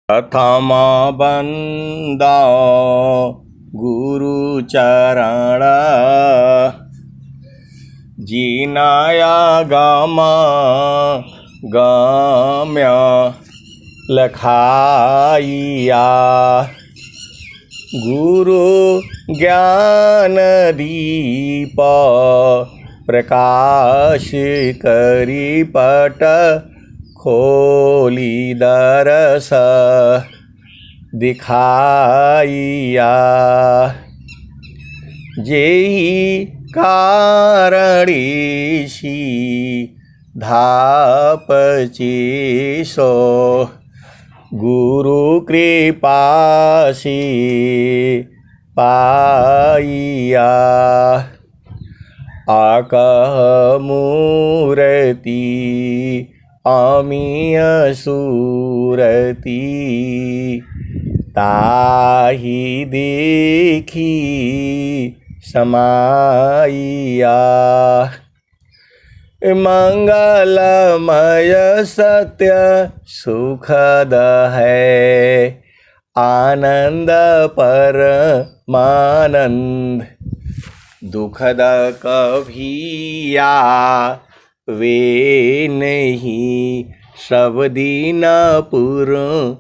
प्रथम बंदा गुरु चरण जीनाया गमा गम्य लखाइया गुरु ज्ञान दीप प्रकाश करी पट खोली दरस दिखाइया जेहि कारणीशी धापची सो गुरु कृपासी पाइया आकह मूर्ति अमीय सूरती ताहि देखी समाइया मंगलमय सत्य सुखद है आनंद परमानंद दुखद कभिया वे नहीं सब दिन पूर्णानंद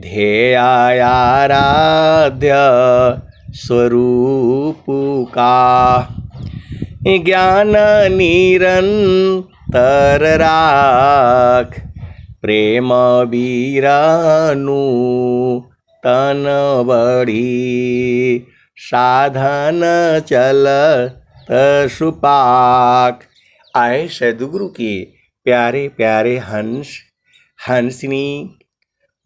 ध्येयाराध्य स्वरूप का ज्ञान निरंतर राख प्रेम बीरानु तन बढ़ी साधन चल सुपाक। आए सद्गुरु के प्यारे प्यारे हंस हंसनी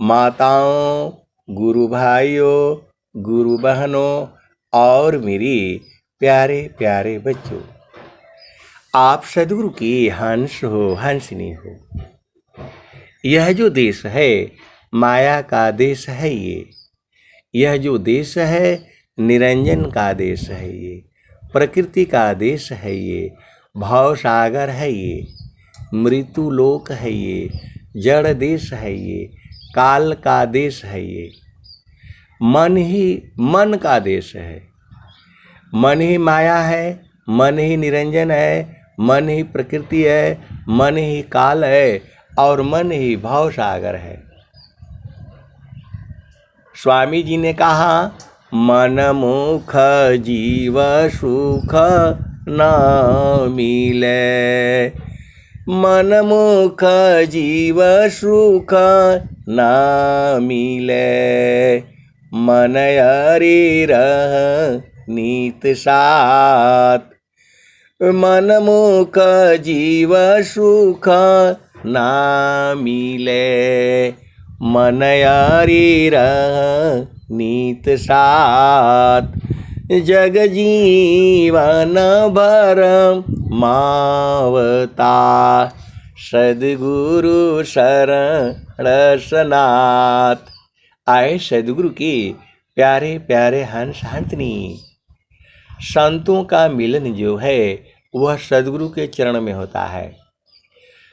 माताओं गुरु भाइयों गुरु बहनों और मेरे प्यारे प्यारे बच्चों, आप सद्गुरु के हंस हो हंसनी हो। यह जो देश है माया का देश है, यह जो देश है निरंजन का देश है, ये प्रकृति का देश है, ये भाव सागर है, ये मृत्यु लोक है, ये जड़ देश है, ये काल का देश है, ये मन ही मन का देश है। मन ही माया है, मन ही निरंजन है, मन ही प्रकृति है, मन ही काल है और मन ही भाव सागर है। स्वामी जी ने कहा मन मुख जीव सुख न मिले, मन मुख जीव सुख न मिले, मन हरि रह नीत साथ, मन मुख जीव सुख न मिले, मन हरि रह नीत साथ, जग जीवन भर मावता सद्गुरु शरण सनाथ। आए सद्गुरु के प्यारे प्यारे हंस हंसनी, संतों का मिलन जो है वह सद्गुरु के चरण में होता है।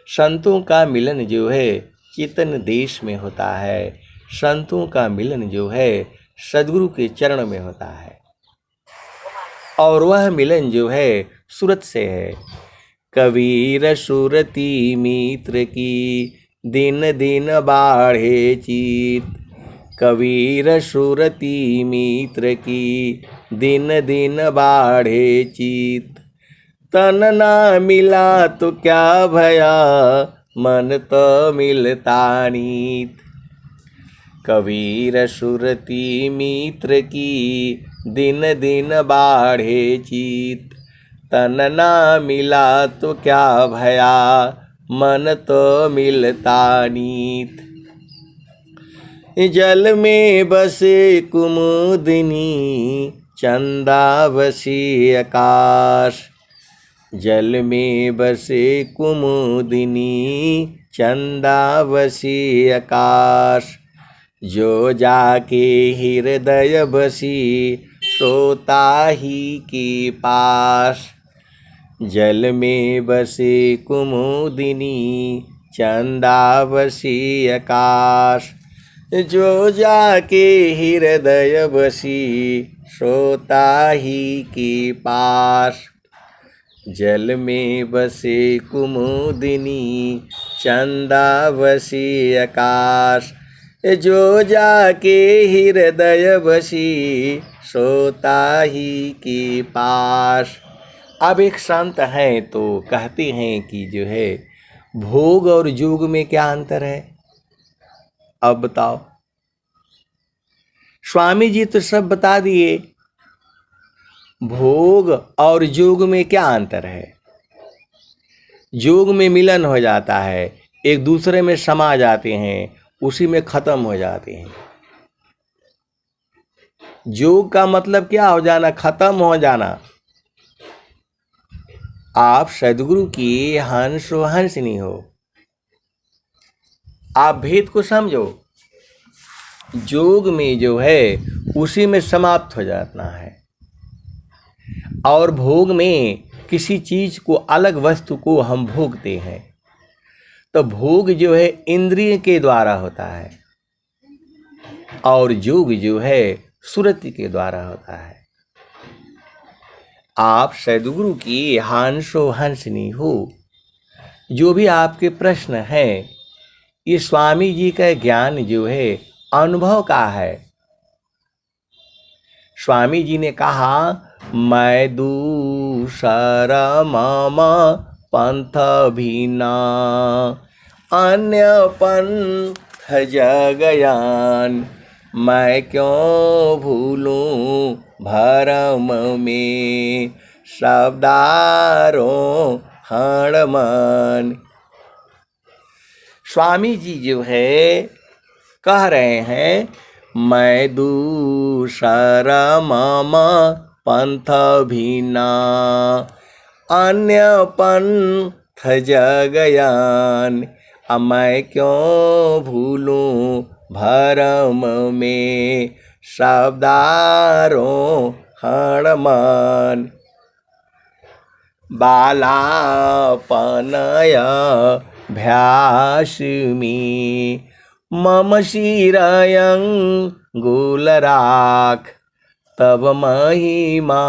संतों का मिलन जो है चेतन देश में होता है। संतों का मिलन जो है सद्गुरु के चरण में होता है और वह मिलन जो है सूरत से है। कबीर सुरती मित्र की दिन दिन बाढ़े चित, कबीर सुरती मित्र की दिन दिन बाढ़े चित, तन ना मिला तो क्या भया मन तो मिलता नीत। कबीर सुरती मित्र की दिन दिन बाढ़े चित, तन ना मिला तो क्या भया मन तो मिलता नीत। जल में बसे कुमुदिनी चंदा बसी आकाश, जल में बसे कुमुदिनी चंदा बसी आकाश, जो जाके हृदय बसी सोता ही के पास। जल में बसे कुमुदिनी चंदावसी आकाश। जो जाके हृदय बसी सोता ही के पास। जल में बसे कुमुदिनी चंदावसी आकाश। जो जाके हृदय बसी सोता ही के पास। अब एक संत हैं तो कहते हैं कि जो है भोग और जोग में क्या अंतर है, अब बताओ। स्वामी जी तो सब बता दिए, भोग और जोग में क्या अंतर है। जोग में मिलन हो जाता है, एक दूसरे में समा जाते हैं, उसी में खत्म हो जाते हैं। जोग का मतलब क्या हो जाना, खत्म हो जाना। आप सदगुरु की हंस हो हंसनी हो, आप भेद को समझो। जोग में जो है उसी में समाप्त हो जाना है, और भोग में किसी चीज को, अलग वस्तु को हम भोगते हैं। तो भोग जो है इंद्रिय के द्वारा होता है, और जोग जो है सुरति के द्वारा होता है। आप सदगुरु की हंसो हंसनी हो। जो भी आपके प्रश्न हैं, ये स्वामी जी का ज्ञान जो है अनुभव का है। स्वामी जी ने कहा, मैं दूसर मम पंथ भिन्ना अन्य पंथ जगयान। मैं क्यों भूलूं भरम में शब्दारों हणमन। स्वामी जी जो है कह रहे हैं, मैं दूसर मम पंथ भिन्ना अन्य पंथ जगयान। मैं क्यों भूलूं भरम में शब्दारों हणमन। बालापनय भ्यास में मम शिरयंगुल राख। तब महिमा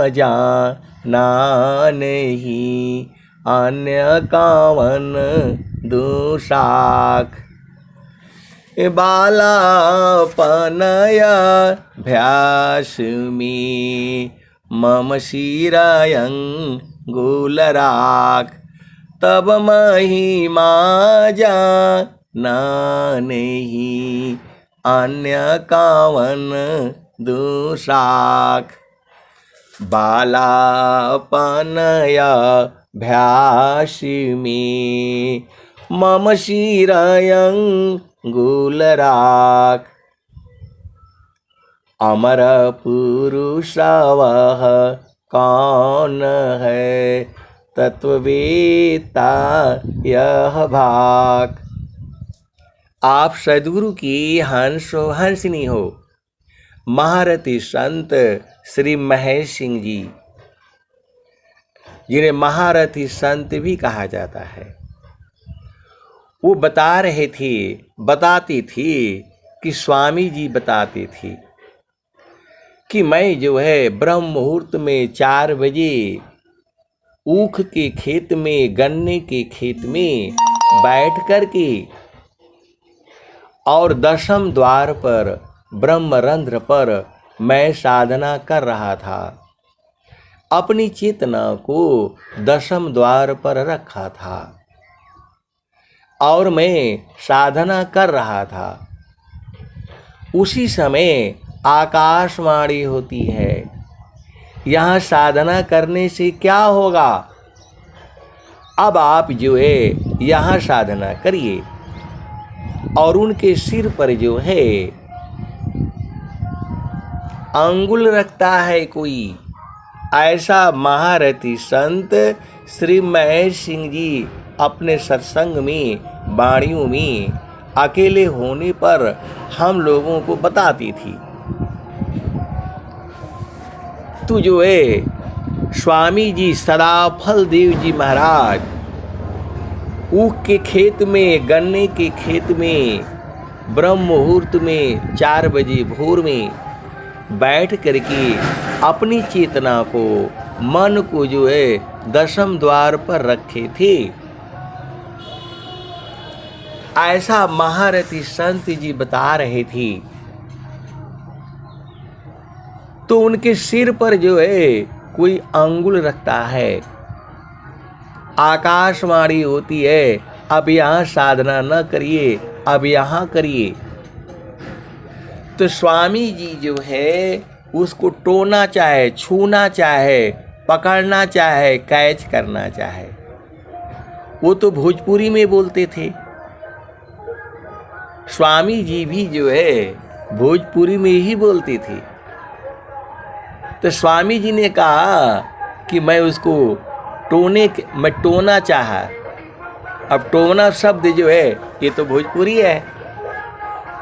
जाना नहीं अन्य कावन दुशाख। बालापनय भ्यास में मम शिरयंगुल राख। तब महिमा जाना नहीं अन्य कावन दुशाख। बालापनय भ्यास में मम शिरयंगुल राख। अमर पुरुष वह कौन है तत्ववेता यह भाग। आप सदगुरु की हंसो हंसनी हो। महारथी संत श्री महेश सिंह जी, जिन्हें महारथी संत भी कहा जाता है, वो बता रहे थे, बताती थी कि स्वामी जी बताते थे कि मैं जो है ब्रह्म मुहूर्त में 4 बजे ऊख के खेत में, गन्ने के खेत में बैठ कर के और 10वें द्वार पर ब्रह्मरंध्र पर मैं साधना कर रहा था। अपनी चेतना को 10वें द्वार पर रखा था और मैं साधना कर रहा था। उसी समय आकाशवाणी होती है, यहाँ साधना करने से क्या होगा। अब आप जो है यहाँ साधना करिए। और उनके सिर पर जो है अंगुल रखता है कोई। ऐसा महारथी संत श्री महेश सिंह जी अपने सत्संग में, वाणियों में अकेले होने पर हम लोगों को बताती थी। तो जो है स्वामी जी सदाफल देव जी महाराज ऊख के खेत में, गन्ने के खेत में ब्रह्म मुहूर्त में 4 बजे भोर में बैठ करके अपनी चेतना को, मन को जो है दशम द्वार पर रखे थे। ऐसा महारथी संत जी बता रहे थे। तो उनके सिर पर जो है कोई अंगुल रखता है, आकाशवाणी होती है, अब यहाँ साधना न करिए, अब यहाँ करिए। तो स्वामी जी जो है उसको टोना चाहे, छूना चाहे, पकड़ना चाहे, कैच करना चाहे, वो तो भोजपुरी में बोलते थे। स्वामी जी भी जो है भोजपुरी में ही बोलते थे। तो स्वामी जी ने कहा कि मैं उसको मैं टोना चाहा। अब टोना शब्द जो है ये तो भोजपुरी है।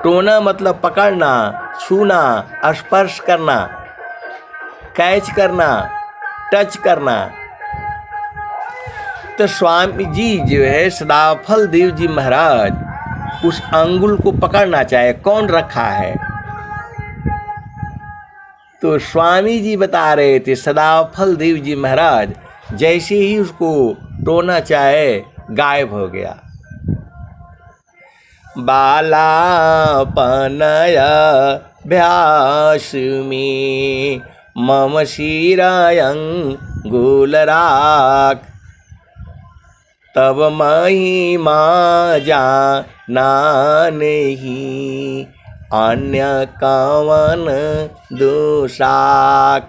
टोना मतलब पकड़ना, छूना, स्पर्श करना, कैच करना, टच करना। तो स्वामी जी जो है सदाफल देव जी महाराज उस अंगुल को पकड़ना चाहे, कौन रखा है? तो स्वामी जी बता रहे थे सदाफल देव जी महाराज जैसे ही उसको टोना चाहे गायब हो गया। बालापनय भ्यास में मम शिरायंगुल राख, तब महिमा जाना नहीं अन्य कवन दोषाक।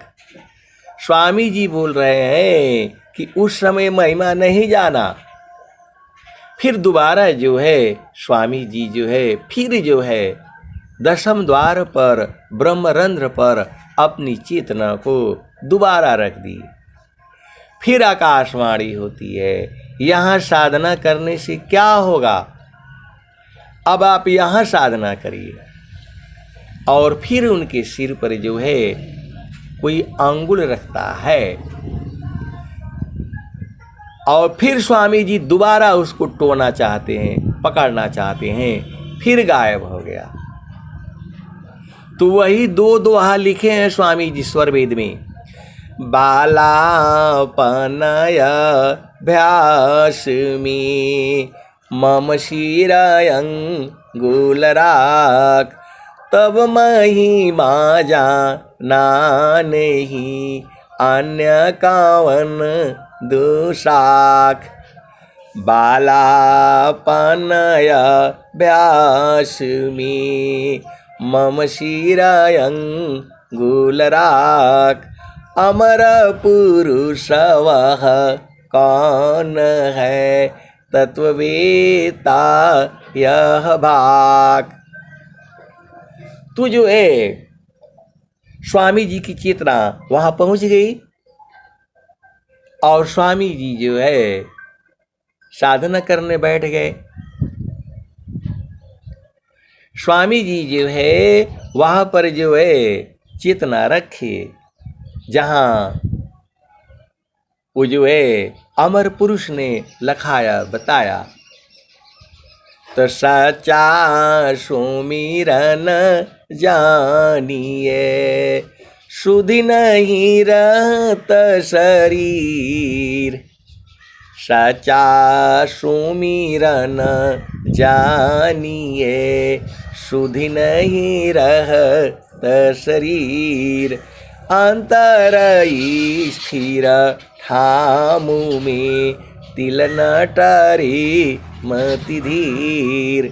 स्वामी जी बोल रहे हैं कि उस समय महिमा नहीं जाना। फिर दोबारा जो है स्वामी जी जो है फिर जो है दशम द्वार पर ब्रह्मरंध्र पर अपनी चेतना को दोबारा रख दी। फिर आकाशवाणी होती है, यहाँ साधना करने से क्या होगा, अब आप यहाँ साधना करिए। और फिर उनके सिर पर जो है कोई अंगुल रखता है और फिर स्वामी जी दोबारा उसको टोना चाहते हैं, पकड़ना चाहते हैं, फिर गायब हो गया। तो वही 2 दोहा लिखे हैं स्वामी जी स्वर वेद में। बालापनय भ्यास में मम शिरायंगुल राख, तब महिमा जाना नहीं अन्य कावन दोषाक। बालापनय भ्यास में मम शिरायंगुल राख, अमर पुरुष वह कौन है तत्ववेता यह भाग। तू जो है स्वामी जी की चेतना वहां पहुंच गई और स्वामी जी जो है साधना करने बैठ गए। स्वामी जी जो है वहां पर जो है चेतना रखे जहाँ वो जो है अमर पुरुष ने लखाया बताया। तो सच्चा सुमिरन जानिए सुधि नहीं रहत शरीर, सच्चा सुमिरन जानिए सुधि नहीं रहत शरीर, अंतर स्थिर ठामु में तिल न टरे मति धीर।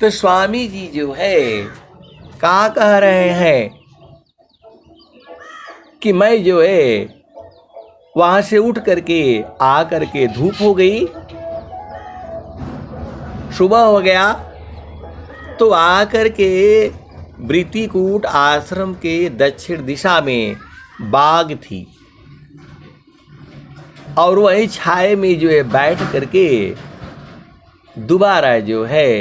तो स्वामी जी जो है क्या कह रहे हैं कि मैं जो है वहां से उठ करके आ करके धूप हो गई, सुबह हो गया, तो आ करके वृत्तिकूट आश्रम के दक्षिण दिशा में बाग थी और वही छाए में जो है बैठ करके दोबारा जो है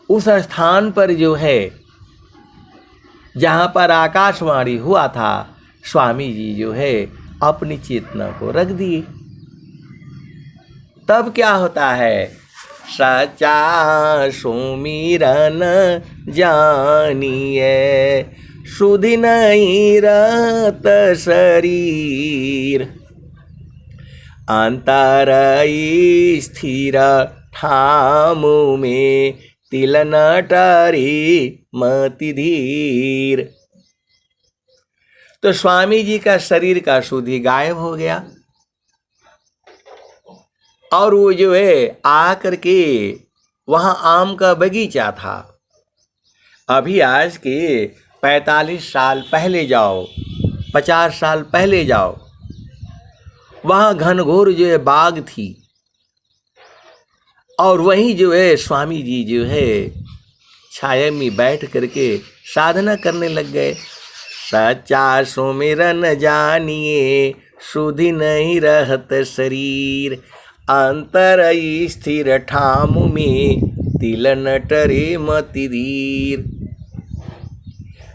उस स्थान पर जो है जहाँ पर आकाशवाणी हुआ था स्वामी जी जो है अपनी चेतना को रख दिए। तब क्या होता है? सच्चा सुमिरन जानिए, सुधि नहीं रहत शरीर, अंतर स्थिर ठामु में तिल न टरी मति धीर। तो स्वामी जी का शरीर का सुधि गायब हो गया और वो जो है आकर के वहाँ आम का बगीचा था। अभी आज के 45 साल पहले जाओ, 50 साल पहले जाओ, वहाँ घनघोर जो है बाग थी और वहीं जो है स्वामी जी जो है छाया में बैठ करके साधना करने लग गए। सच्चा सुमिरन जानिए, सुधि नहीं रहत शरीर, अंतर स्थिर ठामु में तिल न टरे मति धीर।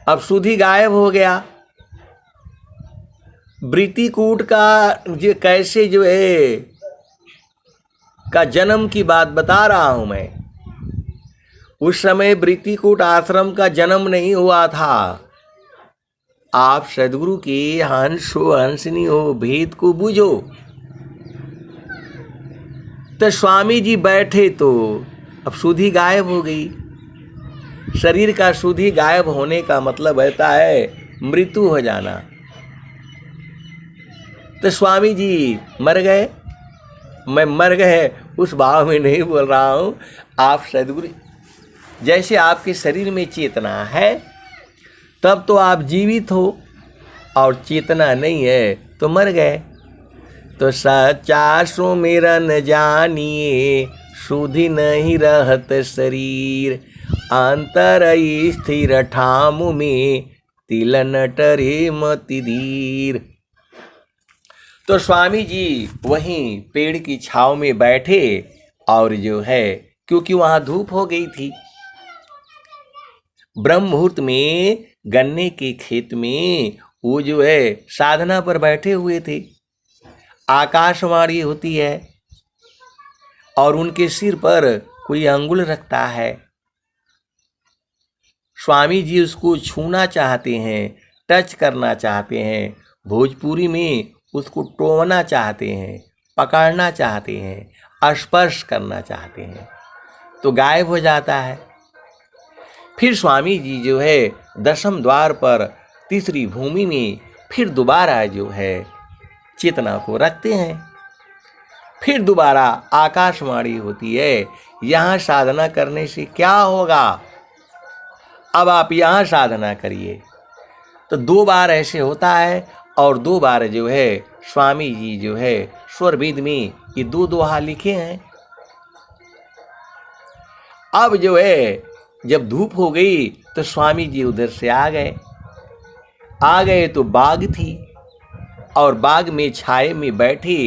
अब सुधि गायब हो गया। वृत्तिकूट का जो कैसे जो है का जन्म की बात बता रहा हूं मैं। उस समय वृत्तिकूट आश्रम का जन्म नहीं हुआ था। आप सदगुरु के हंस हो, हंसनी हो, भेद को बूझो। तो स्वामी जी बैठे तो अब सुधि गायब हो गई। शरीर का सुधि गायब होने का मतलब होता है मृत्यु हो जाना। तो स्वामी जी मर गए। मैं मर गए उस भाव में नहीं बोल रहा हूं। आप सदगुरु जैसे आपके शरीर में चेतना है तब तो आप जीवित हो, और चेतना नहीं है तो मर गए। तो सच्चा सुमिरन जानिए, सुधि नहीं रहत शरीर, अंतर स्थिर ठामु में तिल न टरे मति धीर। तो स्वामी जी वहीं पेड़ की छांव में बैठे और जो है क्योंकि वहां धूप हो गई थी। ब्रह्म मुहूर्त में गन्ने के खेत में वो जो है साधना पर बैठे हुए थे। आकाशवाणी होती है और उनके सिर पर कोई अंगुल रखता है। स्वामी जी उसको छूना चाहते हैं, टच करना चाहते हैं, भोजपुरी में उसको टोना चाहते हैं, पकड़ना चाहते हैं, स्पर्श करना चाहते हैं, तो गायब हो जाता है। फिर स्वामी जी जो है दशम द्वार पर तीसरी भूमि में फिर दोबारा जो है चेतना को रखते हैं। फिर दोबारा आकाशवाणी होती है, यहाँ साधना करने से क्या होगा, अब आप यहाँ साधना करिए। तो 2 बार ऐसे होता है और 2 बार जो है स्वामी जी जो है स्वरवेद में ये 2 दोहा लिखे हैं। अब जो है जब धूप हो गई तो स्वामी जी उधर से आ गए तो बाग थी और बाग में छाए में बैठे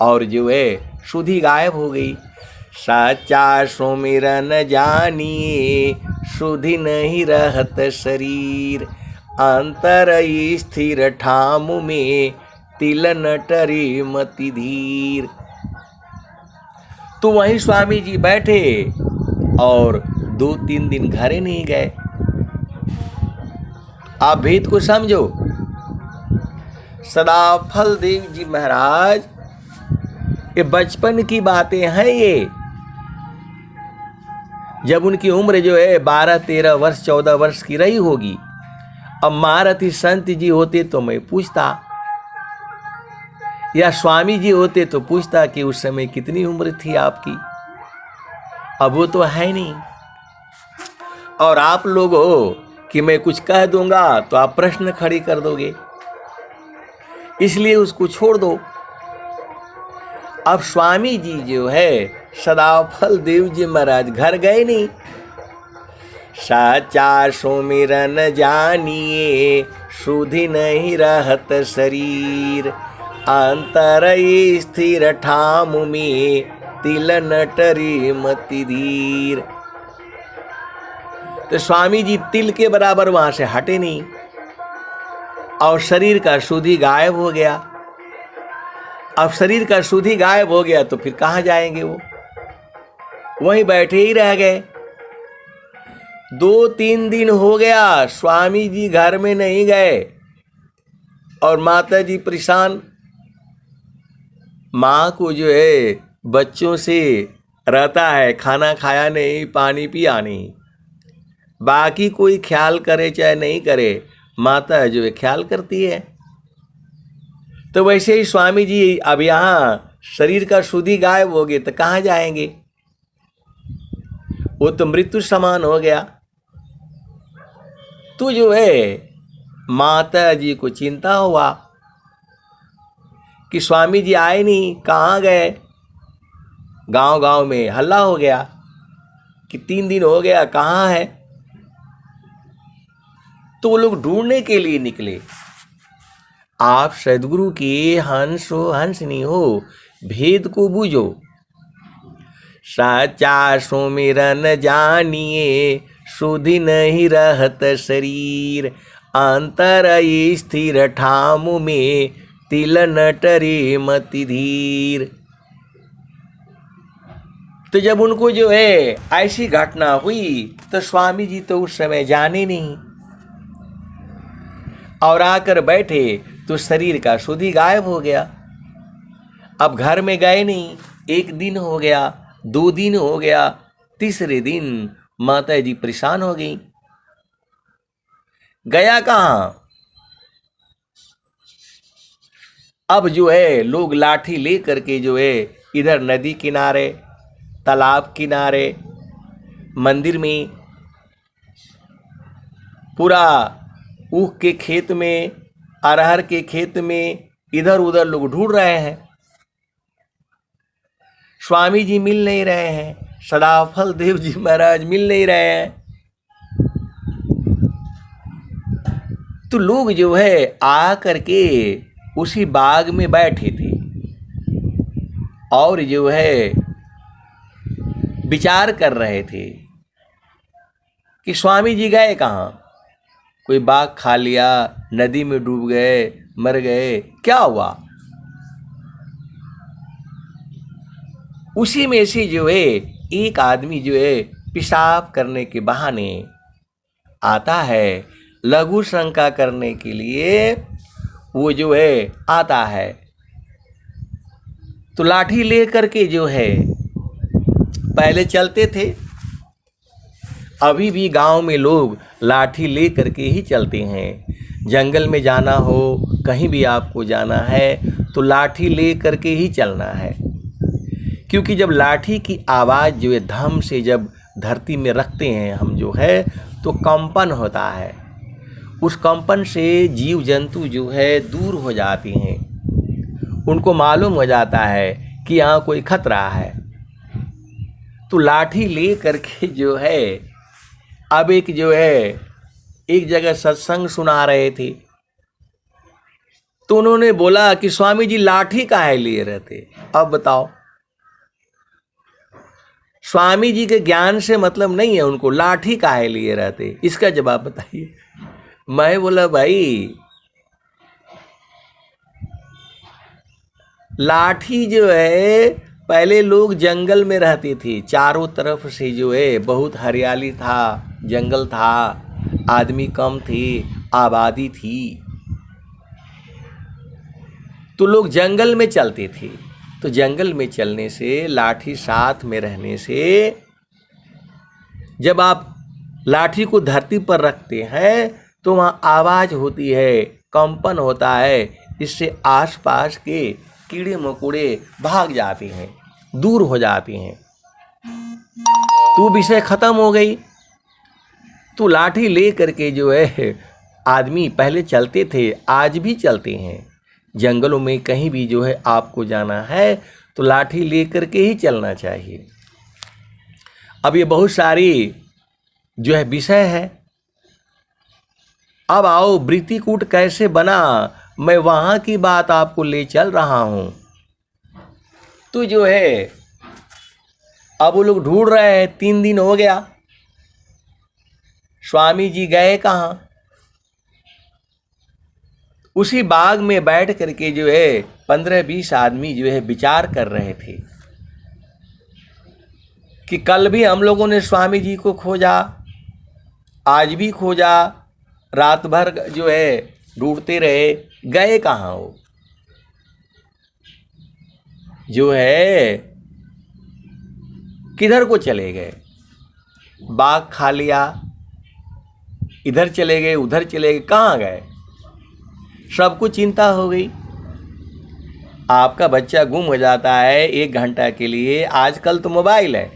और जो है सुधि गायब हो गई। सच्चा सुमिरन जानिए, सुधि नहीं रहत शरीर, अंतर स्थिर ठामु में तिल न टरे मति धीर। तो वहीं स्वामी जी बैठे और 2-3 दिन घरे नहीं गए। आप भेद को समझो। सदाफल देव जी महाराज, ये बचपन की बातें हैं। ये जब उनकी उम्र जो है 12-13 वर्ष 14 वर्ष की रही होगी। अब महारथी संत जी होते तो मैं पूछता, या स्वामी जी होते तो पूछता कि उस समय कितनी उम्र थी आपकी। अब वो तो है नहीं। और आप लोग हो कि मैं कुछ कह दूंगा तो आप प्रश्न खड़ी कर दोगे, इसलिए उसको छोड़ दो। अब स्वामी जी जो है सदाफल देव जी महाराज घर गए नहीं। सच्चा सुमिरन जानिए, सुधि नहीं रहत शरीर, अंतर स्थिर ठामु में तिल न टरे मति धीर। तो स्वामी जी तिल के बराबर वहां से हटे नहीं और शरीर का सुधि गायब हो गया। अब शरीर का शुद्धि गायब हो गया तो फिर कहाँ जाएंगे वो, वहीं बैठे ही रह गए। 2-3 दिन हो गया स्वामी जी घर में नहीं गए और माता जी परेशान। माँ को जो है बच्चों से रहता है, खाना खाया नहीं, पानी पिया नहीं, बाकी कोई ख्याल करे चाहे नहीं करे, माता जो है ख्याल करती है। तो वैसे ही स्वामी जी अब यहाँ शरीर का शुद्धि गायब हो गए तो कहाँ जाएंगे, वो तो मृत्यु समान हो गया। तो जो है माता जी को चिंता हुआ कि स्वामी जी आए नहीं, कहाँ गए। गांव गांव में हल्ला हो गया कि 3 दिन हो गया, कहाँ है। तो वो लोग ढूंढने के लिए निकले। आप सदगुरु के हंस हो हंसनी हो, भेद को बूझो, साचा सुमिरन जानिए, सुधि नहीं रहत शरीर, अंतर स्थिर ठाम में, तिल नटरे मति धीर। तो जब उनको जो है ऐसी घटना हुई तो स्वामी जी तो उस समय जाने नहीं और आकर बैठे तो शरीर का शुद्धि गायब हो गया। अब घर में गए नहीं, 1 दिन हो गया, 2 दिन हो गया, तीसरे दिन माता जी परेशान हो गई, गया कहाँ। अब जो है लोग लाठी ले करके जो है इधर नदी किनारे, तालाब किनारे, मंदिर में, पूरा ऊख के खेत में, अरहर के खेत में, इधर उधर लोग ढूंढ रहे हैं। स्वामी जी मिल नहीं रहे हैं, सदाफल देव जी महाराज मिल नहीं रहे हैं। तो लोग जो है आ करके उसी बाग में बैठे थे और जो है विचार कर रहे थे कि स्वामी जी गए कहाँ। कोई बाग खा लिया, नदी में डूब गए, मर गए, क्या हुआ। उसी में से जो है एक आदमी जो है पेशाब करने के बहाने आता है, लघु शंका करने के लिए वो जो है आता है। तो लाठी ले करके जो है पहले चलते थे, अभी भी गांव में लोग लाठी ले करके ही चलते हैं। जंगल में जाना हो, कहीं भी आपको जाना है तो लाठी ले करके ही चलना है, क्योंकि जब लाठी की आवाज़ जो है धम से जब धरती में रखते हैं हम जो है तो कंपन होता है। उस कंपन से जीव जंतु जो है दूर हो जाते हैं, उनको मालूम हो जाता है कि यहाँ कोई खतरा है। तो लाठी ले करके जो है अब एक जो है एक जगह सत्संग सुना रहे थे, तो उन्होंने बोला कि स्वामी जी लाठी काहे लिए रहते। अब बताओ, स्वामी जी के ज्ञान से मतलब नहीं है उनको, लाठी काहे लिए रहते, इसका जवाब बताइए। मैं बोला भाई लाठी जो है पहले लोग जंगल में रहते थे, चारों तरफ से जो है बहुत हरियाली था, जंगल था, आदमी कम थे, आबादी थी, तो लोग जंगल में चलते थे। तो जंगल में चलने से, लाठी साथ में रहने से, जब आप लाठी को धरती पर रखते हैं तो वहाँ आवाज़ होती है, कंपन होता है, इससे आसपास के कीड़े मकोड़े भाग जाते हैं, दूर हो जाते हैं। तो विषय खत्म हो गई। तो लाठी ले करके जो है आदमी पहले चलते थे, आज भी चलते हैं। जंगलों में कहीं भी जो है आपको जाना है तो लाठी ले करके ही चलना चाहिए। अब ये बहुत सारी जो है विषय है। अब आओ वृत्तिकूट कैसे बना, मैं वहाँ की बात आपको ले चल रहा हूँ। तो जो है अब वो लोग ढूंढ रहे हैं, 3 दिन हो गया, स्वामी जी गए कहाँ। उसी बाग में बैठ करके जो है 15-20 आदमी जो है विचार कर रहे थे कि कल भी हम लोगों ने स्वामी जी को खोजा, आज भी खोजा, रात भर जो है ढूंढते रहे, गए कहाँ हो। जो है किधर को चले गए, बाग खा लिया, इधर चले गए उधर चले गए, कहाँ गए। सबको चिंता हो गई। आपका बच्चा गुम हो जाता है 1 घंटा के लिए, आजकल तो मोबाइल है,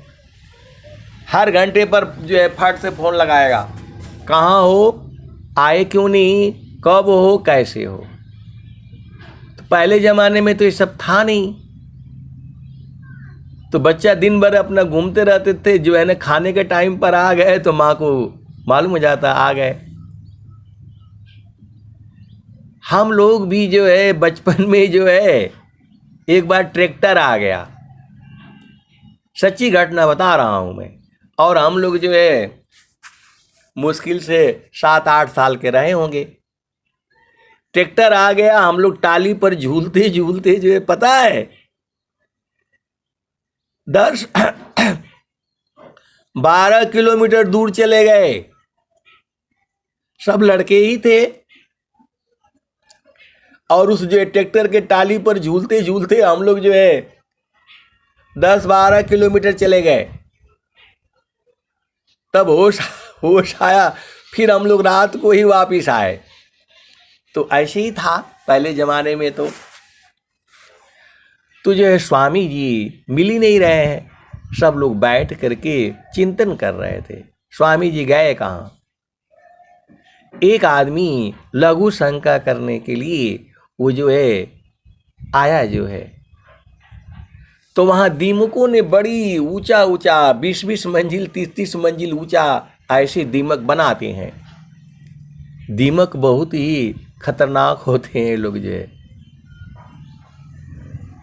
हर घंटे पर जो है फट से फ़ोन लगाएगा, कहाँ हो, आए क्यों नहीं, कब हो, कैसे हो। तो पहले ज़माने में तो ये सब था नहीं, तो बच्चा दिन भर अपना घूमते रहते थे, जो है ना खाने के टाइम पर आ गए तो माँ को मालूम हो जाता आ गए। हम लोग भी जो है बचपन में जो है एक बार ट्रैक्टर आ गया, सच्ची घटना बता रहा हूँ मैं, और हम लोग जो है मुश्किल से 7-8 साल के रहे होंगे। ट्रैक्टर आ गया, हम लोग टाली पर झूलते झूलते जो है पता है 10-12 किलोमीटर दूर चले गए। सब लड़के ही थे, और उस जो ट्रैक्टर के टाली पर झूलते झूलते हम लोग जो है 10-12 किलोमीटर चले गए। तब होश आया, फिर हम लोग रात को ही वापिस आए। तो ऐसे ही था पहले ज़माने में। तो जो है स्वामी जी मिल ही नहीं रहे हैं, सब लोग बैठ करके चिंतन कर रहे थे, स्वामी जी गए कहाँ। एक आदमी लघु शंका करने के लिए वो जो है आया जो है, तो वहाँ दीमकों ने बड़ी ऊंचा 20-20 मंजिल 30-30 मंजिल ऊंचा ऐसे दीमक बनाते हैं। दीमक बहुत ही खतरनाक होते हैं लोग जो है,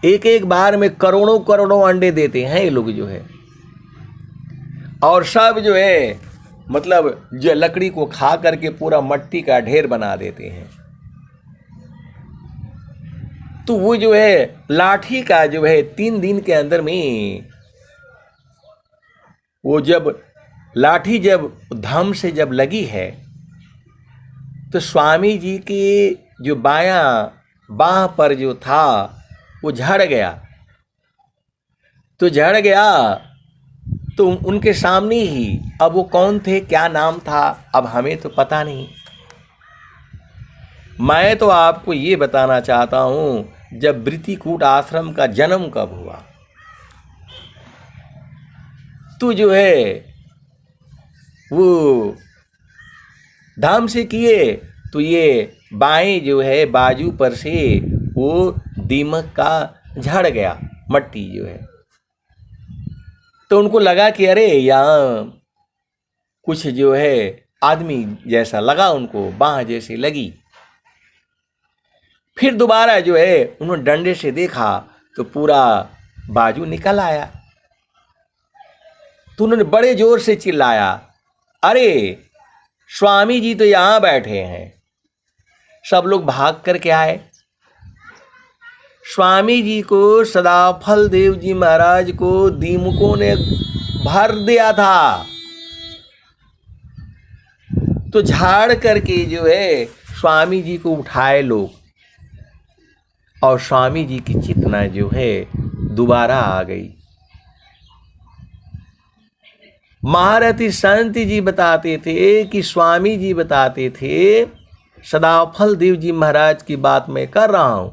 एक बार में करोड़ों अंडे देते हैं ये लोग जो है, और सब जो है मतलब जो लकड़ी को खा करके पूरा मिट्टी का ढेर बना देते हैं। तो वो जो है लाठी का जो है 3 दिन के अंदर में वो जब लाठी जब धम से जब लगी है, तो स्वामी जी के जो बायां बाह पर जो था वो झड़ गया। तो झड़ गया तो उनके सामने ही, अब वो कौन थे, क्या नाम था, अब हमें तो पता नहीं। मैं तो आपको ये बताना चाहता हूँ, जब वृत्तिकूट आश्रम का जन्म कब हुआ, तो जो है वो धाम से किए, तो ये बाएं जो है बाजू पर से वो दीमक का झड़ गया मट्टी जो है। तो उनको लगा कि अरे यहाँ कुछ जो है आदमी जैसा लगा, उनको बाह जैसी लगी। फिर दोबारा जो है उन्होंने डंडे से देखा तो पूरा बाजू निकल आया। तो उन्होंने बड़े जोर से चिल्लाया, अरे स्वामी जी तो यहाँ बैठे हैं। सब लोग भाग करके आए। स्वामी जी को सदाफल देव जी महाराज को दीमकों ने भर दिया था। तो झाड़ करके जो है स्वामी जी को उठाए लोग, और स्वामी जी की चेतना जो है दोबारा आ गई। महारथी संत जी बताते थे कि स्वामी जी बताते थे, सदाफल देव जी महाराज की बात मैं कर रहा हूं।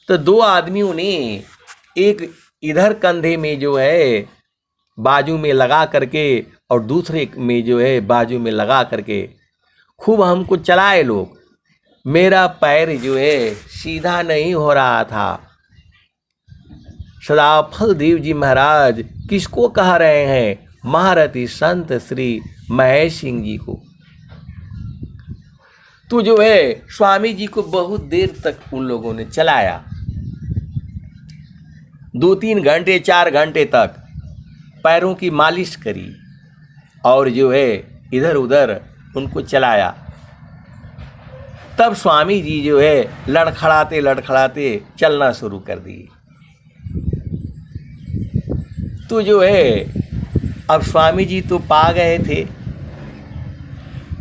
तो 2 आदमियों ने एक इधर कंधे में जो है बाजू में लगा करके, और दूसरे में जो है बाजू में लगा करके खूब हमको चलाए लोग। मेरा पैर जो है सीधा नहीं हो रहा था। सदाफल देव जी महाराज किसको कह रहे हैं? महारथी संत श्री महेश सिंह जी को। तो जो है स्वामी जी को बहुत देर तक उन लोगों ने चलाया, 2-3 घंटे 4 घंटे तक पैरों की मालिश करी, और जो है इधर उधर उनको चलाया। तब स्वामी जी जो है लड़खड़ाते लड़खड़ाते चलना शुरू कर दिए। तो जो है अब स्वामी जी तो पा गए थे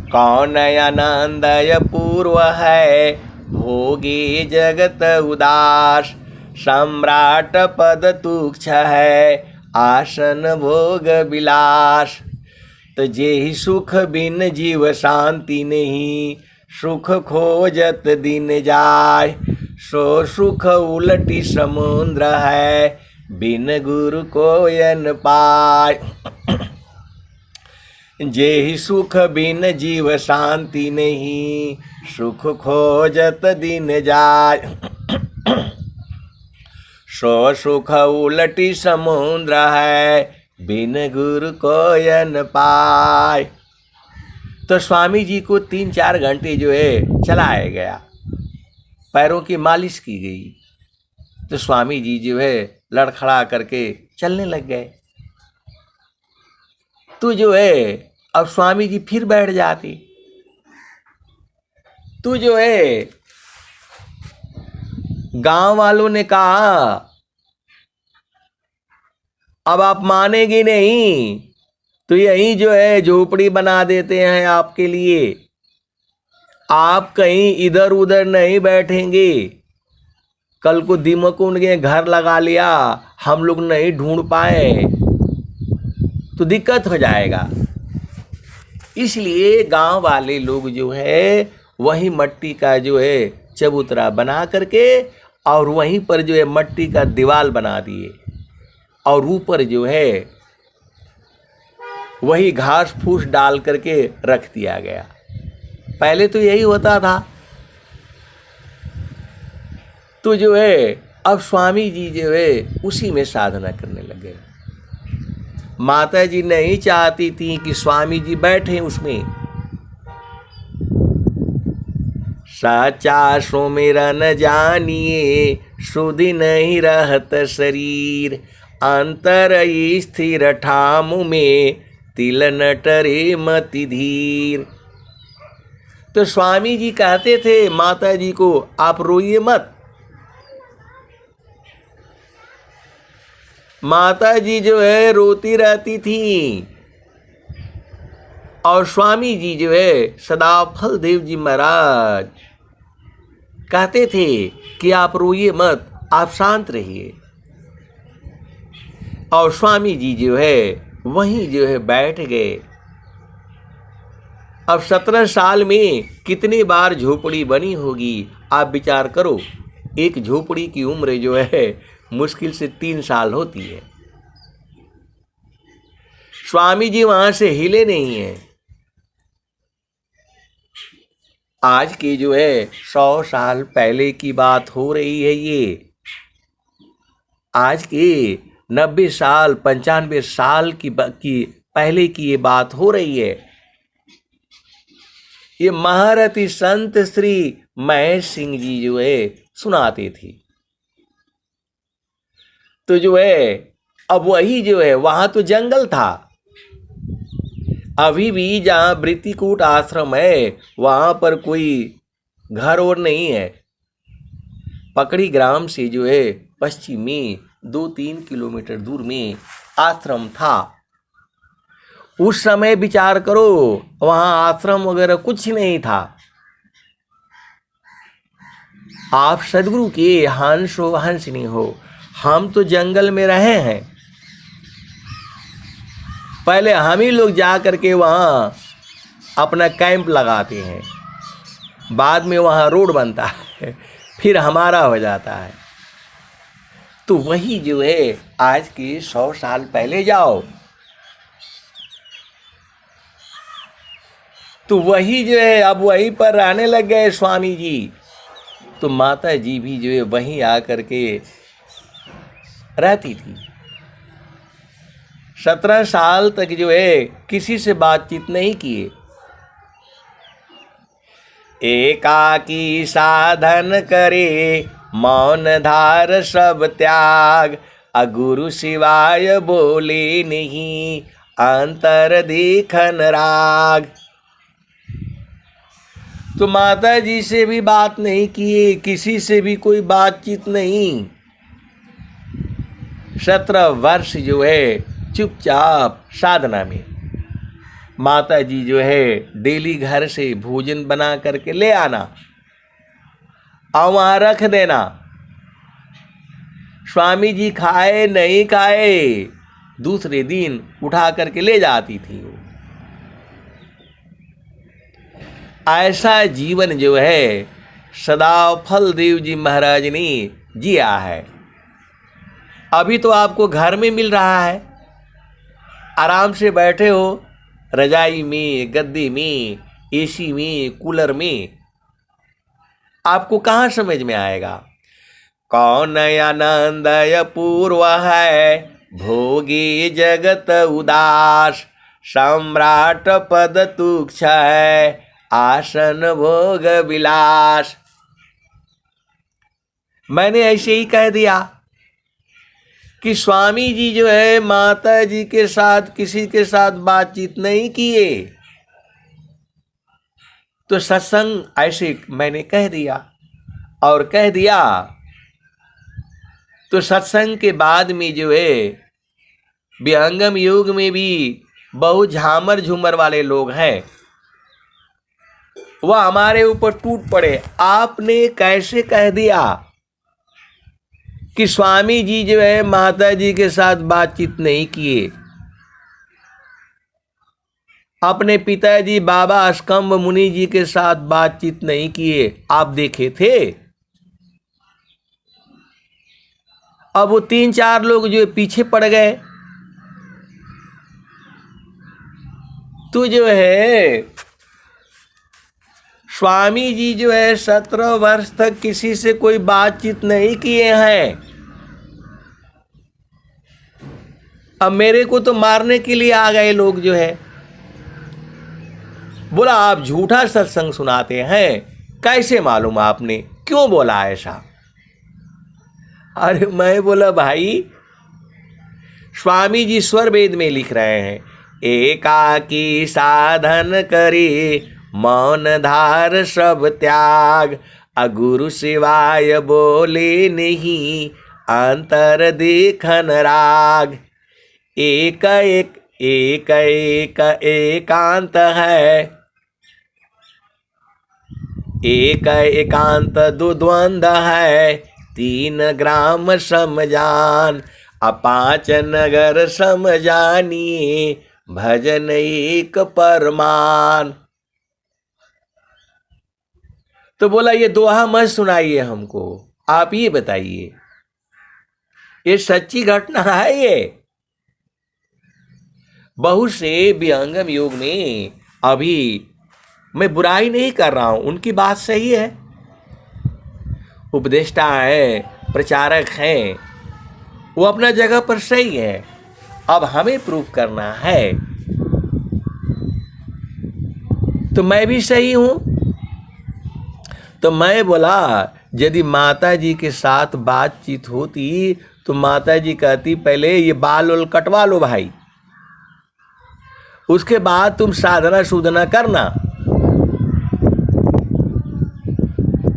कौन आनंदय पूर्व है, भोगे जगत उदास, सम्राट पद तुक्ष है, आसन भोग विलास। तो जेहि सुख बिन जीव शांति नहीं, सुख खोजत दिन जाय, सो सुख उलटी समुद्र है, बिन गुरु कोयन पाय। जेहि सुख बिन जीव शांति नहीं, सुख खोजत दिन जाय, सो सुख उलटी समुद्र है, बिन गुरु कोयन पाय। तो स्वामी जी को 3-4 घंटे जो है चलाया गया, पैरों की मालिश की गई। तो स्वामी जी जो है लड़खड़ा करके चलने लग गए। तो जो है अब स्वामी जी फिर बैठ जाते। तो जो है गांव वालों ने कहा अब आप मानेंगे नहीं तो यही जो है झोपड़ी बना देते हैं आपके लिए, आप कहीं इधर उधर नहीं बैठेंगे। कल को दिमाग उनके घर लगा लिया, हम लोग नहीं ढूंढ पाए तो दिक्कत हो जाएगा। इसलिए गांव वाले लोग जो है वही मट्टी का जो है चबूतरा बना करके और वहीं पर जो है मट्टी का दीवार बना दिए और ऊपर जो है वही घास फूस डाल करके रख दिया गया। पहले तो यही होता था। तो जो है अब स्वामी जी जो है उसी में साधना करने लगे। माता जी नहीं चाहती थी कि स्वामी जी बैठे उसमें। साचा सुमिरन जानिए, सुधि नहीं रहत शरीर, अंतर स्थिर ठाम में, तिल न टरे मति धीर। तो स्वामी जी कहते थे माता जी को, आप रोइए मत। माता जी जो है रोती रहती थी और स्वामी जी जो है सदाफल देव जी महाराज कहते थे कि आप रोइए मत, आप शांत रहिए। और स्वामी जी जो है वहीं जो है बैठ गए। अब 17 साल में कितनी बार झोपड़ी बनी होगी आप विचार करो। एक झोपड़ी की उम्र जो है मुश्किल से 3 साल होती है। स्वामी जी वहां से हिले नहीं है। आज की जो है 100 साल पहले की बात हो रही है ये। आज के 90 साल 95 साल की पहले की ये बात हो रही है। ये महारथी संत श्री महेश सिंह जी जो है सुनाते थे। तो जो है अब वही जो है वहां तो जंगल था। अभी भी जहाँ वृत्तिकूट आश्रम है वहाँ पर कोई घर और नहीं है। पकड़ी ग्राम से जो है पश्चिमी 2-3 किलोमीटर दूर में आश्रम था। उस समय विचार करो वहाँ आश्रम वगैरह कुछ नहीं था। आप सदगुरु के हंस हो हंसनी हो, हम तो जंगल में रहे हैं। पहले हम ही लोग जा करके वहाँ अपना कैंप लगाते हैं, बाद में वहाँ रोड बनता है, फिर हमारा हो जाता है। तो वही जो है आज के 100 साल पहले जाओ तो वही जो है अब वहीं पर रहने लग गए स्वामी जी। तो माता जी भी जो है वहीं आकर के रहती थी। 17 साल तक जो है किसी से बातचीत नहीं किए। एकाकी साधन करे, मौन धार सब त्याग, अगुरु शिवाय बोले नहीं, अंतर देखन राग। तो माता जी से भी बात नहीं किए, किसी से भी कोई बातचीत नहीं। 17 वर्ष जो है चुपचाप साधना में। माता जी जो है डेली घर से भोजन बना करके ले आना और वहाँ रख देना। स्वामी जी खाए नहीं खाए, दूसरे दिन उठा करके ले जाती थी वो। ऐसा जीवन जो है सदा फलदेव जी महाराज ने जिया है। अभी तो आपको घर में मिल रहा है, आराम से बैठे हो रजाई में, गद्दे में, एसी में, कूलर में। आपको कहाँ समझ में आएगा? कौन आनंद पूर्व है, भोगी जगत उदास, सम्राट पद तुक्ष है, आसन भोग विलास। मैंने ऐसे ही कह दिया कि स्वामी जी जो है माता जी के साथ किसी के साथ बातचीत नहीं किए। तो सत्संग ऐसे मैंने कह दिया और कह दिया। तो सत्संग के बाद में जो है विहंगम युग में भी बहुत झामर झूमर वाले लोग हैं, वह हमारे ऊपर टूट पड़े। आपने कैसे कह दिया कि स्वामी जी जो है माता जी के साथ बातचीत नहीं किए? अपने पिताजी बाबा अस्कंब मुनि जी के साथ बातचीत नहीं किए, आप देखे थे? अब वो 3-4 लोग जो पीछे पड़ गए। तो जो है स्वामी जी जो है 17 वर्ष तक किसी से कोई बातचीत नहीं किए हैं। अब मेरे को तो मारने के लिए आ गए लोग जो है। बोला आप झूठा सत्संग सुनाते हैं, कैसे मालूम आपने, क्यों बोला ऐसा? अरे मैं बोला भाई, स्वामी जी स्वर वेद में लिख रहे हैं, एकाकी साधन करे, मौन धार सब त्याग, अगुरु सिवाय बोले नहीं, अंतर देखन राग। एक एक एक एक एकांत है, एक एकांत दो द्वंद है, 3 ग्राम समजान, 5 नगर समजानिए, भजन एक परमान। तो बोला ये दोहा मत सुनाइए हमको, आप ये बताइए, ये सच्ची घटना है। ये बहुत से विहंगम योग में, अभी मैं बुराई नहीं कर रहा हूं, उनकी बात सही है, उपदेष्टा है, प्रचारक हैं, वो अपना जगह पर सही है। अब हमें प्रूफ करना है तो मैं भी सही हूं। तो मैं बोला यदि माता जी के साथ बातचीत होती तो माता जी कहती पहले ये बाल वाल कटवा लो भाई, उसके बाद तुम साधना सुधना करना।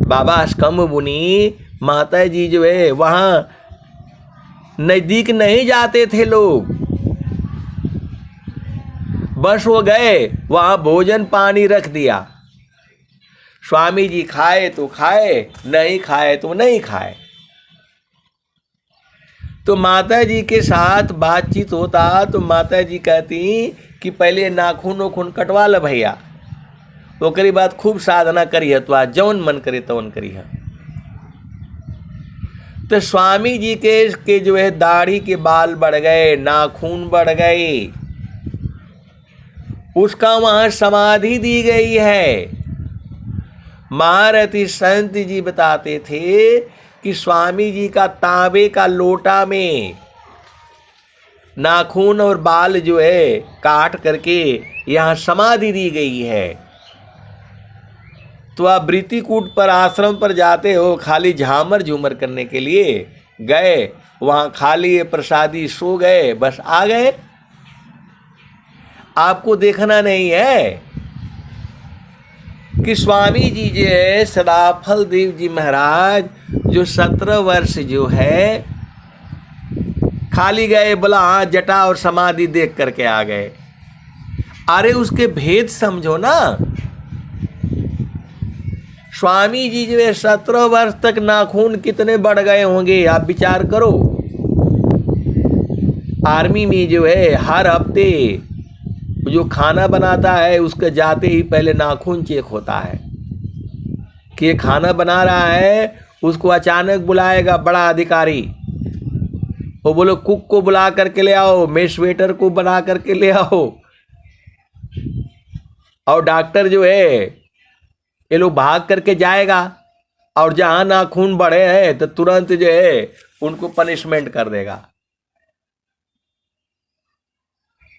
बाबा अस्कंब मुनि माता जी जो है वहां नजदीक नहीं जाते थे लोग, बस वो गए वहां भोजन पानी रख दिया। स्वामी जी खाए तो खाए, नहीं खाए तो नहीं खाए। तो माता जी के साथ बातचीत होता तो माता जी कहती कि पहले नाखून ओखून कटवा ल भैया, ओकरी बाद खूब साधना करिए, तो आज जौन मन करे तौन करिए। तो स्वामी जी के जो है दाढ़ी के बाल बढ़ गए, नाखून बढ़ गए, उसका वहां समाधि दी गई है। महारथी संत जी बताते थे कि स्वामी जी का तांबे का लोटा में नाखून और बाल जो है काट करके यहाँ समाधि दी गई है। तो आप वृत्तिकूट पर आश्रम पर जाते हो खाली झामर झूमर करने के लिए, गए वहाँ खाली प्रसादी सो गए, बस आ गए, आपको देखना नहीं है। कि स्वामी जी जो है सदाफल देव जी महाराज जो 17 वर्ष जो है खाली गए, बोला हाँ जटा और समाधि देख करके आ गए। अरे उसके भेद समझो ना। स्वामी जी जो है 17 वर्ष तक नाखून कितने बढ़ गए होंगे, आप विचार करो। आर्मी में जो है हर हफ्ते जो खाना बनाता है उसके जाते ही पहले नाखून चेक होता है कि ये खाना बना रहा है। उसको अचानक बुलाएगा बड़ा अधिकारी, वो बोलो कुक को बुला करके ले आओ, मेस वेटर को बना करके ले आओ। और डॉक्टर जो है ये लोग भाग करके जाएगा और जहां नाखून बढ़े हैं तो तुरंत जो है उनको पनिशमेंट कर देगा,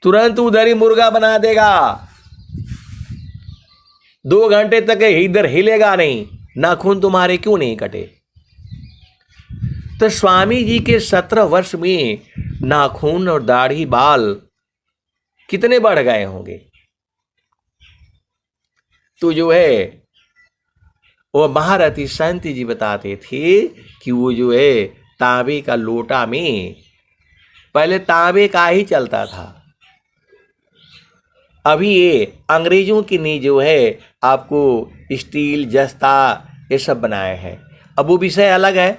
तुरंत उधर ही मुर्गा बना देगा। 2 घंटे तक इधर हिलेगा नहीं, नाखून तुम्हारे क्यों नहीं कटे। तो स्वामी जी के 17 वर्ष में नाखून और दाढ़ी बाल कितने बढ़ गए होंगे। तो जो है वो महारथी शांति जी बताते थे कि वो जो है तांबे का लोटा में, पहले तांबे का ही चलता था, अभी ये अंग्रेजों की ने जो है आपको स्टील जस्ता ये सब बनाए हैं। अब वो विषय अलग है।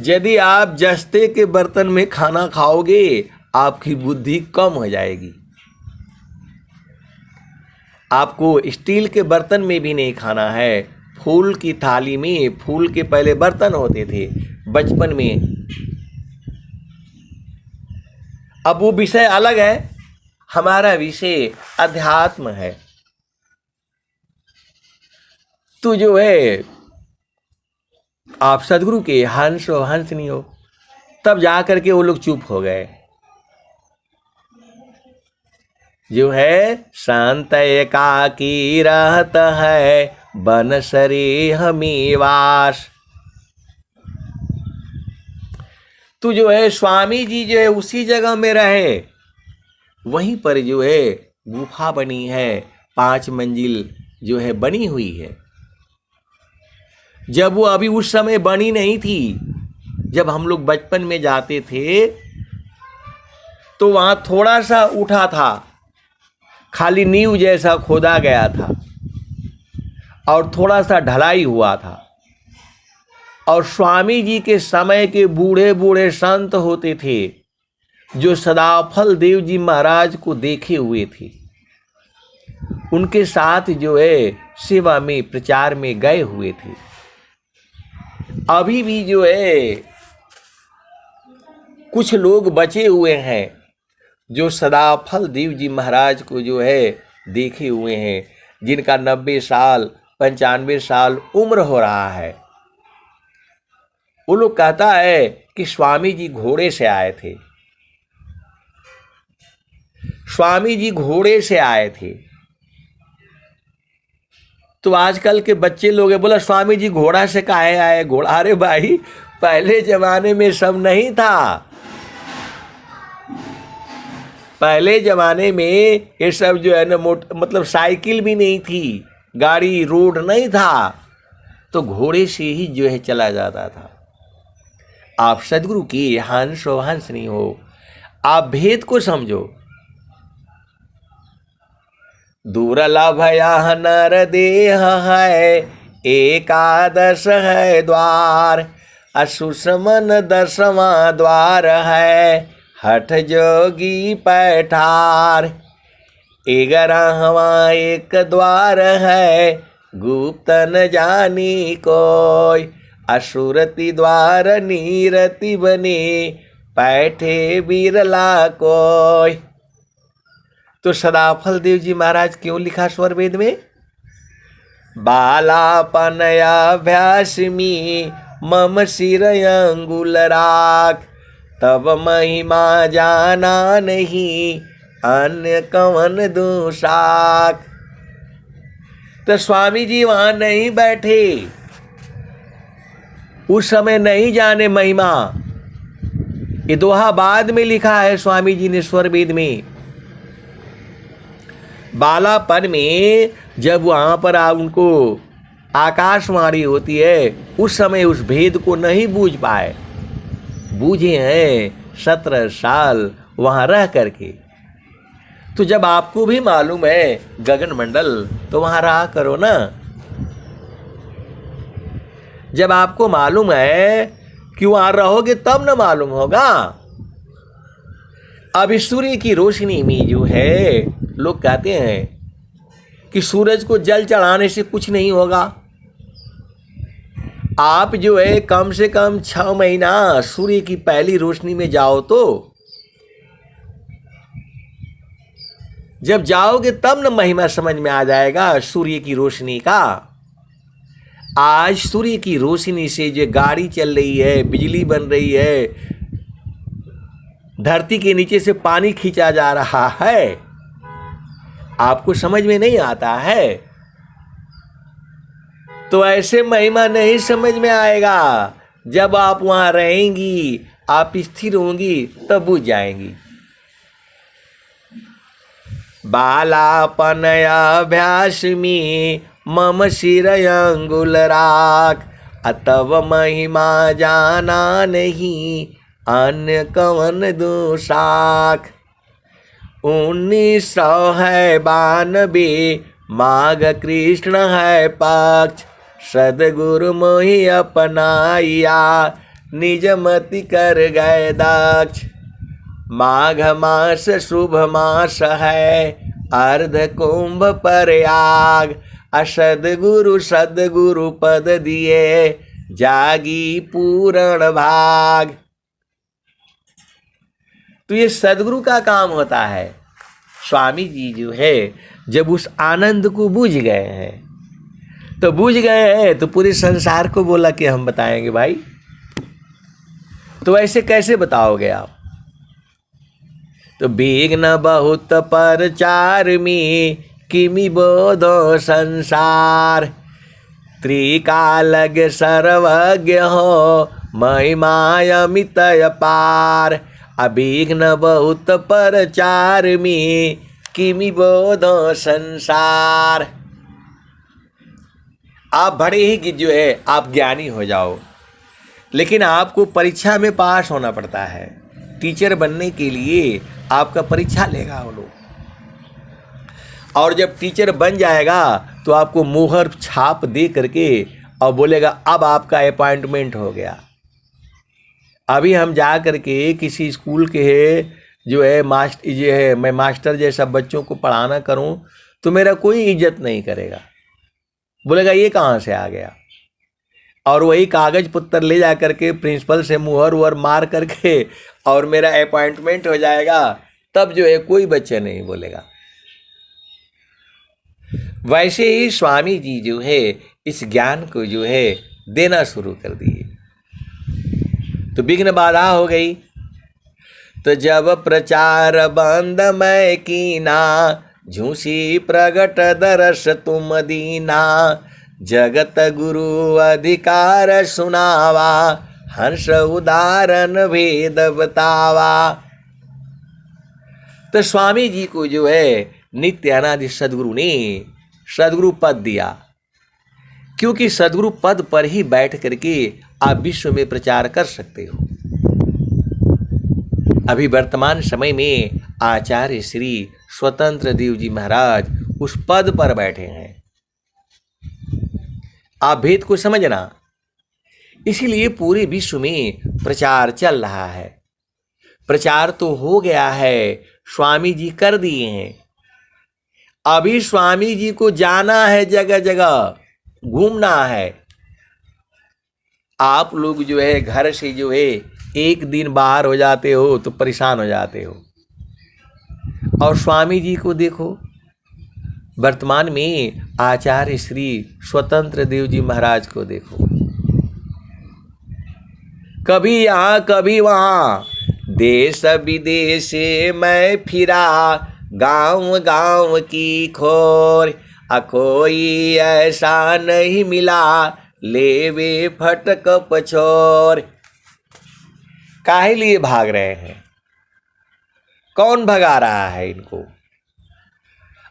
यदि आप जस्ते के बर्तन में खाना खाओगे आपकी बुद्धि कम हो जाएगी। आपको स्टील के बर्तन में भी नहीं खाना है। फूल की थाली में, फूल के पहले बर्तन होते थे बचपन में। अब वो विषय अलग है, हमारा विषय अध्यात्म है। तो जो है आप सदगुरु के हंस हो हंसनी हो, तब जा करके वो लोग चुप हो गए। जो है शांत एकाकी रहत है बन सरे हमी वास। तो जो है स्वामी जी जो है उसी जगह में रहे, वहीं पर जो है गुफा बनी है, 5 मंजिल जो है बनी हुई है। जब वो अभी उस समय बनी नहीं थी, जब हम लोग बचपन में जाते थे तो वहाँ थोड़ा सा उठा था, खाली नींव जैसा खोदा गया था और थोड़ा सा ढलाई हुआ था। और स्वामी जी के समय के बूढ़े बूढ़े संत होते थे जो सदाफल देव जी महाराज को देखे हुए थे, उनके साथ जो है सेवा में प्रचार में गए हुए थे। अभी भी जो है कुछ लोग बचे हुए हैं जो सदाफल देव जी महाराज को जो है देखे हुए हैं, जिनका 90 साल 95 साल उम्र हो रहा है। वो लोग कहता है कि स्वामी जी घोड़े से आए थे, स्वामी जी घोड़े से आए थे। तो आजकल के बच्चे लोग बोला स्वामी जी घोड़ा से काहे आए, घोड़ा। अरे भाई पहले जमाने में सब नहीं था। पहले जमाने में ये सब जो है ना मतलब साइकिल भी नहीं थी, गाड़ी रोड नहीं था, तो घोड़े से ही जो है चला जाता था। आप सदगुरु की हंस हो हंस नहीं हो, आप भेद को समझो। दुर्लभ यह नर देह है, एकादश है द्वार, असुषमन 10वां द्वार है, हठ जोगी पैठार। 11वां एक द्वार है, गुप्त न जानी कोई, असुरति द्वार नीरति बने, पैठे बिरला कोई। तो सदाफल देव जी महाराज क्यों लिखा स्वर वेद में, बालापन अभ्यास में मम सिर अंगुल राख, तब महिमा जाना नहीं अन्य कवन दूसाक। तो स्वामी जी वहां नहीं बैठे, उस समय नहीं जाने महिमा। ये दोहा बाद में लिखा है स्वामी जी ने स्वर वेद में। बालापन में जब वहाँ पर उनको आकाशवाणी होती है, उस समय उस भेद को नहीं बूझ पाए। बूझे हैं 17 साल वहाँ रह करके। तो जब आपको भी मालूम है गगन मंडल, तो वहाँ रहा करो ना। जब आपको मालूम है कि वहाँ रहोगे तब न मालूम होगा। अब इस सूर्य की रोशनी में जो है, लोग कहते हैं कि सूरज को जल चढ़ाने से कुछ नहीं होगा। आप जो है कम से कम 6 महीना सूर्य की पहली रोशनी में जाओ, तो जब जाओगे तब न महिमा समझ में आ जाएगा सूर्य की रोशनी का। आज सूर्य की रोशनी से जो गाड़ी चल रही है, बिजली बन रही है, धरती के नीचे से पानी खींचा जा रहा है, आपको समझ में नहीं आता है। तो ऐसे महिमा नहीं समझ में आएगा। जब आप वहां रहेंगी, आप स्थिर होंगी, तब बुझ जाएंगी। बालापन अभ्यास में मम सिर अंगुल राख, अतव महिमा जाना नहीं, अन्य कवन दोषाख। 1992 माघ कृष्ण है पक्ष, सदगुरु मोहि अपनाइया, निज मति कर गए दक्ष। माघ मास शुभ मास है, अर्ध कुंभ प्रयाग, सदगुरु पद दिए, जागी पूर्ण भाग। तो ये सदगुरु का काम होता है। स्वामी जी जो है जब उस आनंद को बूझ गए हैं, तो बूझ गए हैं तो पूरे संसार को बोला कि हम बताएंगे भाई। तो ऐसे कैसे बताओगे आप? तो विघ्न बहुत परचार में, किमि बोधो संसार, त्रिकालज्ञ सर्वज्ञ हो, महिमा अमित अपार। अविघ्न बहुत परचार में, किमि बोधो संसार। आप बड़े ही जो है आप ज्ञानी हो जाओ, लेकिन आपको परीक्षा में पास होना पड़ता है। टीचर बनने के लिए आपका परीक्षा लेगा वो लोग, और जब टीचर बन जाएगा तो आपको मुहर छाप दे करके और बोलेगा अब आपका अपॉइंटमेंट हो गया। अभी हम जा करके किसी स्कूल के जो है मैं मास्टर जैसा बच्चों को पढ़ाना करूं, तो मेरा कोई इज्जत नहीं करेगा, बोलेगा ये कहाँ से आ गया। और वही कागज पत्तर ले जा करके प्रिंसिपल से मुहर वुहर मार करके और मेरा अपॉइंटमेंट हो जाएगा, तब जो है कोई बच्चा नहीं बोलेगा। वैसे ही स्वामी जी जो है इस ज्ञान को जो है देना शुरू कर दिए। तो विघ्न बाधा हो गई। तो जब प्रचार बंद मैं कीना, झूसी प्रगट दरस तुम दीना, जगत गुरु अधिकार सुनावा, हंस उदाहरण भेद बतावा। तो स्वामी जी को जो है नित्य अनादि सदगुरु ने सदगुरु पद दिया, क्योंकि सदगुरु पद पर ही बैठ करके आप विश्व में प्रचार कर सकते हो। अभी वर्तमान समय में आचार्य श्री स्वतंत्र देव जी महाराज उस पद पर बैठे हैं। आप भेद को समझना, इसीलिए पूरे विश्व में प्रचार चल रहा है। प्रचार तो हो गया है, स्वामी जी कर दिए हैं। अभी स्वामी जी को जाना है, जगह जगह घूमना है। आप लोग जो है घर से जो है एक दिन बाहर हो जाते हो तो परेशान हो जाते हो, और स्वामी जी को देखो, वर्तमान में आचार्य श्री स्वतंत्र देव जी महाराज को देखो, कभी यहाँ कभी वहाँ, देश विदेश मैं फिरा, गांव गांव की खोर, कोई ऐसा नहीं मिला, लेवे फटक पछोर। काहे लिए भाग रहे हैं? कौन भगा रहा है इनको?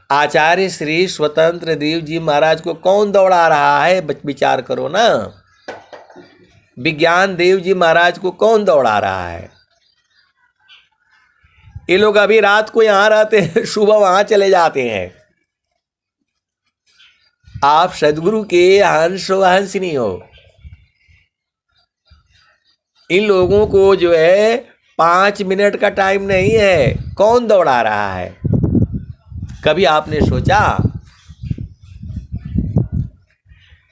आचार्य श्री स्वतंत्र देव जी महाराज को कौन दौड़ा रहा है? विचार करो ना। विज्ञान देव जी महाराज को कौन दौड़ा रहा है? ये लोग अभी रात को यहां रहते हैं, सुबह वहां चले जाते हैं। आप सदगुरु के हंस हो, हंसनी हो। इन लोगों को जो है 5 मिनट का टाइम नहीं है। कौन दौड़ा रहा है? कभी आपने सोचा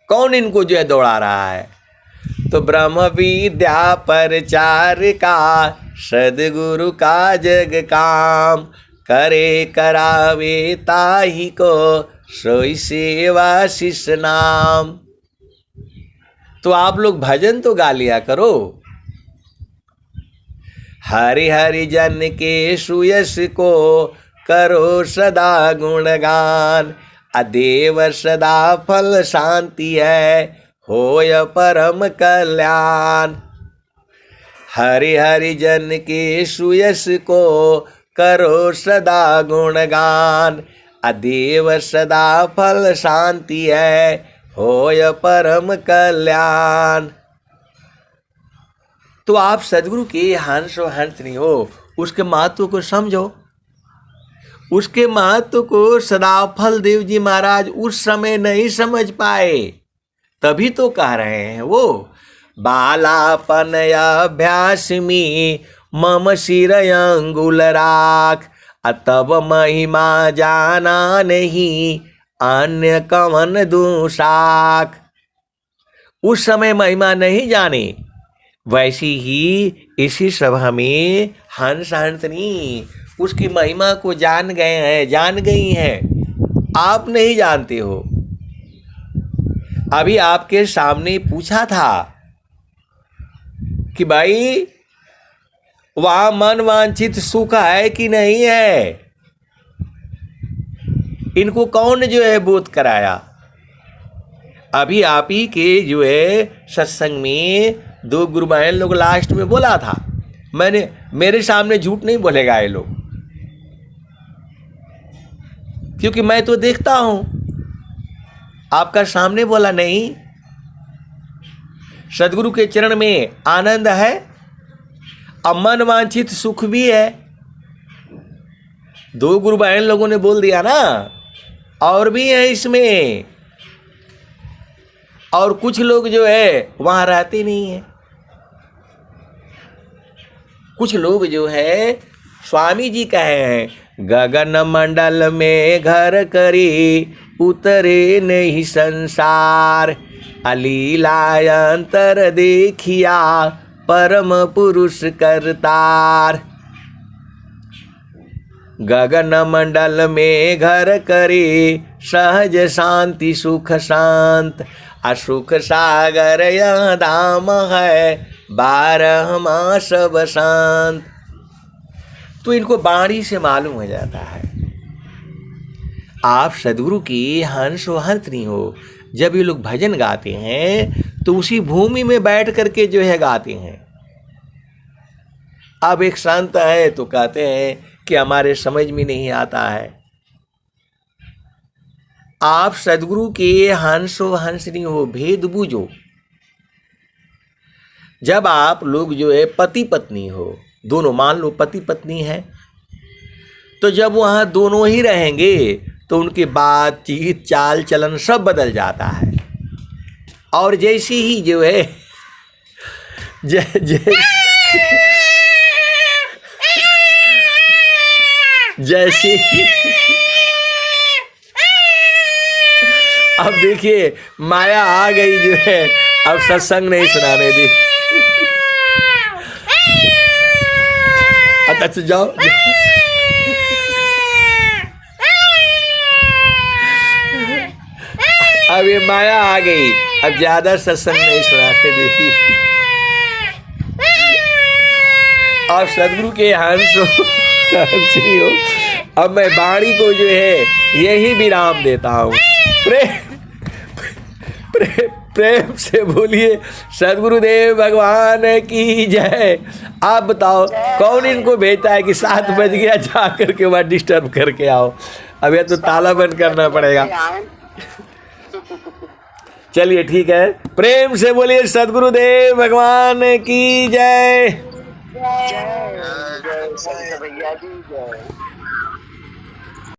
कौन इनको जो है दौड़ा रहा है? तो ब्रह्म विद्या प्रचार का सदगुरु का जग काम, करे करावे ताही को सोई सेवा शिष्य नाम। तो आप लोग भजन तो गा लिया करो। हरि हरि जन के सुयश को करो सदा गुणगान, अदेव सदा फल शांति है, होय परम कल्याण। हरि हरि जन के सुयश को करो सदा गुणगान, अदेव सदा फल शांति है, होय परम कल्याण। तो आप सदगुरु के हंस हो, हंस नहीं हो। उसके महत्व को समझो। उसके महत्व को सदाफल देव जी महाराज उस समय नहीं समझ पाए, तभी तो कह रहे हैं वो, बालापन अभ्यास में मम सिर अंगुल राख, तब महिमा जाना नहीं अन्य कवन दूसाख। उस समय महिमा नहीं जाने, वैसी ही इसी सभा में हंस हंसनी उसकी महिमा को जान गए हैं, जान गई हैं। आप नहीं जानते हो। अभी आपके सामने पूछा था कि भाई वहां मन वांछित सुख है कि नहीं है? इनको कौन जो है बोध कराया? अभी आप ही के जो है सत्संग में 2 गुरुभाई लोग लास्ट में बोला था। मेरे सामने झूठ नहीं बोलेगा ये लोग, क्योंकि मैं तो देखता हूं। आपका सामने बोला नहीं। सदगुरु के चरण में आनंद है, अमन वांछित सुख भी है। 2 गुरुभाई लोगों ने बोल दिया ना, और भी है इसमें। और कुछ लोग जो है वहां रहते नहीं है। कुछ लोग जो है स्वामी जी कहे हैं, गगन मंडल में घर करी उतरे नहीं संसार, अलीलायंतर देखिया परम पुरुष करतार। गगन मंडल में घर करे सहज शांति सुख शांत, असुख सागर यह धाम है 12 मास बसंत। तो इनको बाणी से मालूम हो जाता है। आप सदगुरु की हंस हो, हंस नहीं हो। जब ये लोग भजन गाते हैं तो उसी भूमि में बैठ करके जो है गाते हैं। अब एक संत है तो कहते हैं कि हमारे समझ में नहीं आता है। आप सदगुरु के हंस हो, हंस नहीं हो, भेद बूझो। जब आप लोग जो है पति पत्नी हो, दोनों, मान लो पति पत्नी है, तो जब वहां दोनों ही रहेंगे तो उनकी बातचीत चाल चलन सब बदल जाता है। और जैसी ही जो है जैसे अब देखिए माया आ गई जो है, अब सत्संग नहीं सुनाने दी। अच्छा जाओ। अब ये माया आ गई, अब ज्यादा सत्संग नहीं सुनाने देती। अब सदगुरु के हंस हो। अब मैं वाणी को जो है यही विराम देता हूँ। प्रेम से बोलिए सदगुरुदेव भगवान की जय। आप बताओ कौन इनको भेजता है कि 7 बज गया, जा करके वहाँ डिस्टर्ब करके आओ। अब ये तो ताला बंद करना पड़ेगा। चलिए ठीक है, प्रेम से बोलिए सदगुरुदेव भगवान की जय। जय जय भैया जी जय।